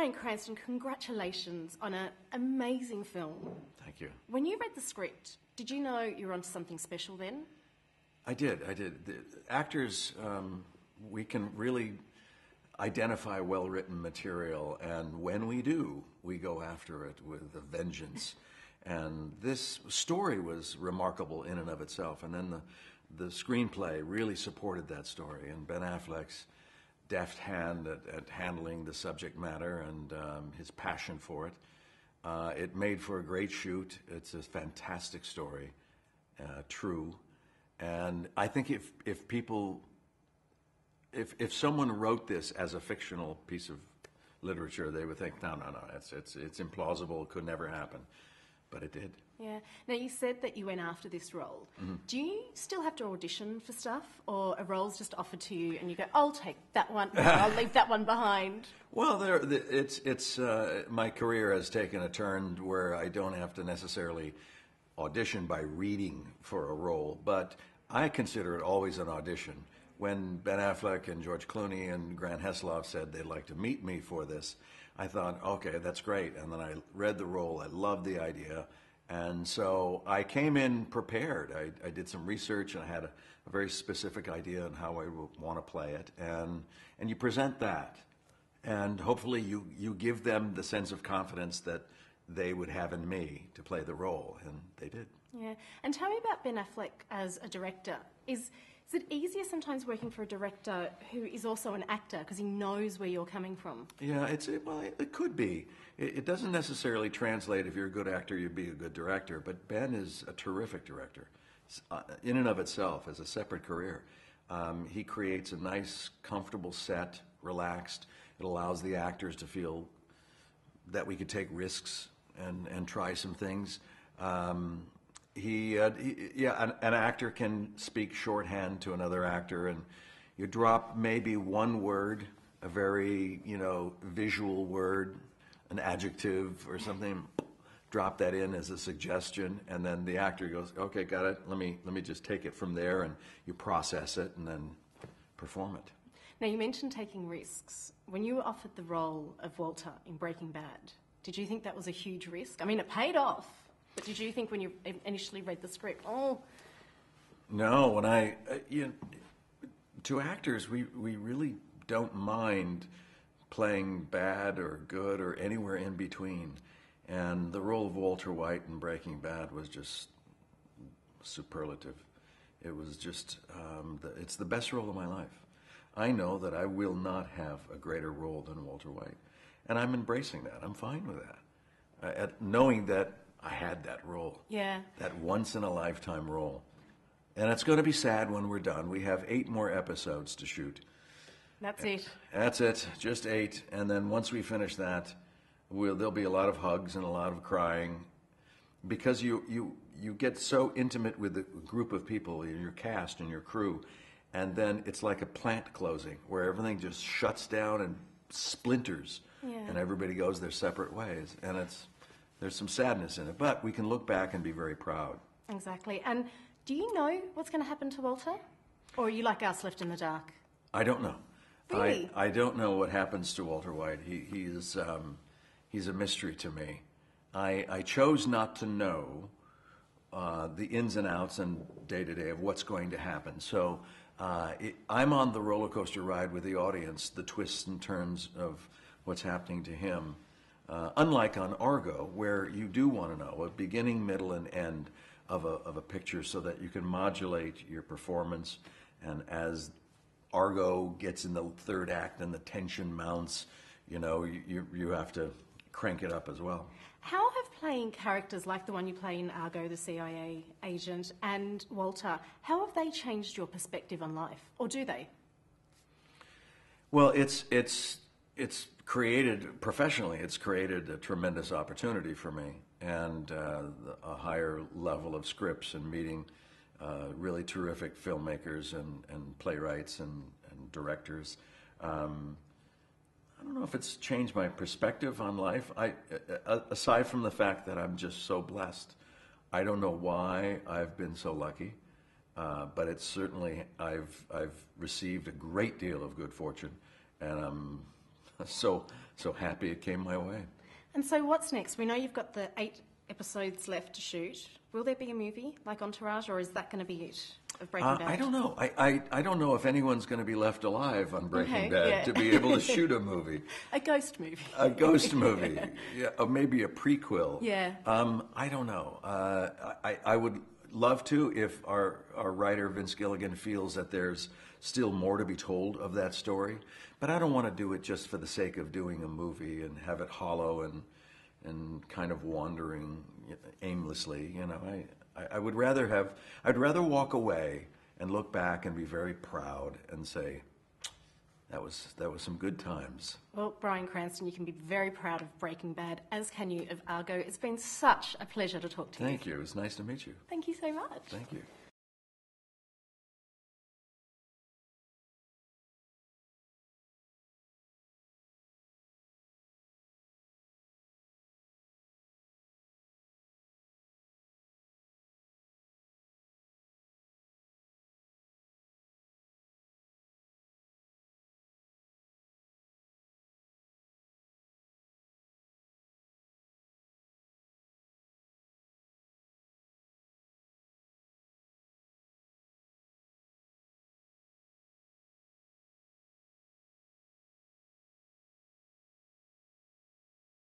Bryan Cranston, congratulations on an amazing film. Thank you. When you read the script, did you know you were onto something special then? I did. The actors, we can really identify well-written material, and when we do, we go after it with a vengeance. And this story was remarkable in and of itself, and then the screenplay really supported that story, and Ben Affleck's deft hand at handling the subject matter and his passion for it. It made for a great shoot. It's a fantastic story, true. And I think if someone wrote this as a fictional piece of literature, they would think, no, it's implausible, it could never happen. But it did. Yeah. Now, you said that you went after this role. Mm-hmm. Do you still have to audition for stuff, or a role's just offered to you and you go, I'll take that one, I'll leave that one behind? Well, my career has taken a turn where I don't have to necessarily audition by reading for a role, but I consider it always an audition. When Ben Affleck and George Clooney and Grant Heslov said they'd like to meet me for this, I thought, okay, that's great. And then I read the role. I loved the idea. And so I came in prepared. I did some research, and I had a very specific idea on how I would want to play it. And you present that. And hopefully you give them the sense of confidence that they would have in me to play the role. And they did. Yeah. And tell me about Ben Affleck as a director. Is it easier sometimes working for a director who is also an actor because he knows where you're coming from? Yeah, it could be. It doesn't necessarily translate. If you're a good actor, you'd be a good director. But Ben is a terrific director in and of itself as a separate career. He creates a nice, comfortable set, relaxed. It allows the actors to feel that we could take risks and try some things. An actor can speak shorthand to another actor, and you drop maybe one word, a very, visual word, an adjective or something, drop that in as a suggestion, and then the actor goes, okay, got it, let me just take it from there, and you process it and then perform it. Now, you mentioned taking risks. When you were offered the role of Walter in Breaking Bad, did you think that was a huge risk? I mean, it paid off. But did you think when you initially read the script, No, to actors, we really don't mind playing bad or good or anywhere in between. And the role of Walter White in Breaking Bad was just superlative. It was just, it's the best role of my life. I know that I will not have a greater role than Walter White. And I'm embracing that. I'm fine with that. Knowing that I had that role. Yeah. That once-in-a-lifetime role. And it's going to be sad when we're done. We have 8 more episodes to shoot. That's it. That's it. Just 8. And then once we finish that, there'll be a lot of hugs and a lot of crying. Because you get so intimate with a group of people, your cast and your crew, and then it's like a plant closing where everything just shuts down and splinters. Yeah. And everybody goes their separate ways. And there's some sadness in it, but we can look back and be very proud. Exactly. And do you know what's going to happen to Walter? Or are you like us, left in the dark? I don't know. Really? I don't know what happens to Walter White. He's a mystery to me. I chose not to know the ins and outs and day-to-day of what's going to happen. So I'm on the roller coaster ride with the audience, the twists and turns of what's happening to him. Unlike on Argo, where you do want to know a beginning, middle, and end of a picture so that you can modulate your performance. And as Argo gets in the third act and the tension mounts, you have to crank it up as well. How have playing characters like the one you play in Argo, the CIA agent, and Walter, how have they changed your perspective on life? Or do they? Well, it's created, professionally, it's created a tremendous opportunity for me, and a higher level of scripts and meeting really terrific filmmakers and playwrights and directors. I don't know if it's changed my perspective on life. Aside from the fact that I'm just so blessed, I don't know why I've been so lucky, but it's certainly I've received a great deal of good fortune, and so happy it came my way. And so what's next? We know you've got the 8 episodes left to shoot. Will there be a movie like Entourage, or is that going to be it of Breaking Bad? I don't know. I don't know if anyone's going to be left alive on Breaking Bad yeah. to be able to shoot a movie. A ghost movie. A ghost movie. Yeah, or maybe a prequel. Yeah. I don't know. I would love to if our writer, Vince Gilligan, feels that there's still more to be told of that story. But I don't want to do it just for the sake of doing a movie and have it hollow and kind of wandering aimlessly. You know, I'd rather walk away and look back and be very proud and say, that was some good times. Well, Bryan Cranston, you can be very proud of Breaking Bad, as can you of Argo. It's been such a pleasure to talk to you. Thank you. It was nice to meet you. Thank you so much. Thank you.